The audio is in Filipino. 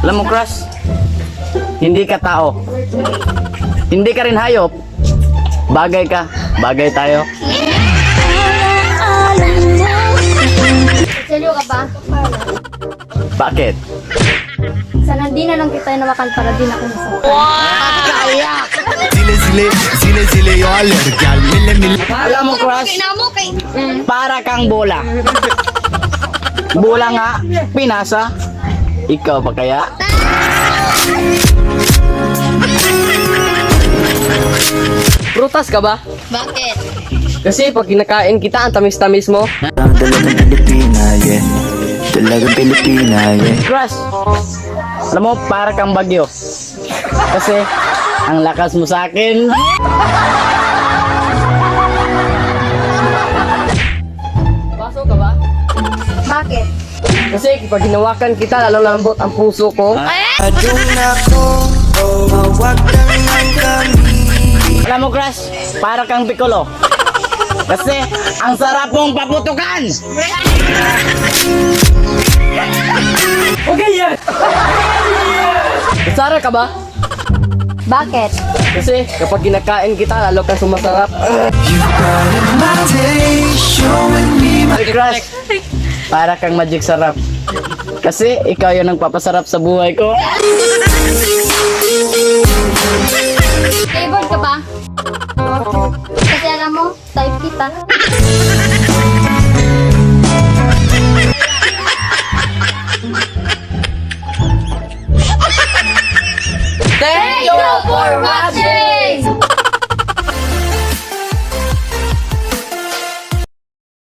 Alam mo, crush, hindi ka tao. Hindi ka rin hayop. Bagay ka. Bagay tayo. Seryo ka ba? Bakit? Sana di na lang kita nawakan para di na ako nasaktan. Zile zile yo alergal mille mille. Alam mo, crush, para kang bola. Bola nga, pinasa. Ikaw pa kaya? Prutas ka ba? Bakit? Kasi pag kinakain kita, ang tamis-tamis mo. Talagang Pilipina, yeah. Talagang Pilipina, yeah. Crush, alam mo, para kang bagyo. Kasi, ang lakas mo sa akin. Baso ka ba? Bakit? Kasi pag hinawakan kita, lalong lambot ang puso ko. Adun ako, mawag lang kami. Alam mo, crush, para kang piccolo. Kasi, ang sarap mong paputukan. Okay yan! Sara ka ba? Bakit? Kasi kapag kinakain kita, lalo kang sumasarap. Ay, crush, para kang magic sarap. Kasi, ikaw yung nagpapasarap sa buhay ko. Favored ka ba? Kasi alam mo, type kita.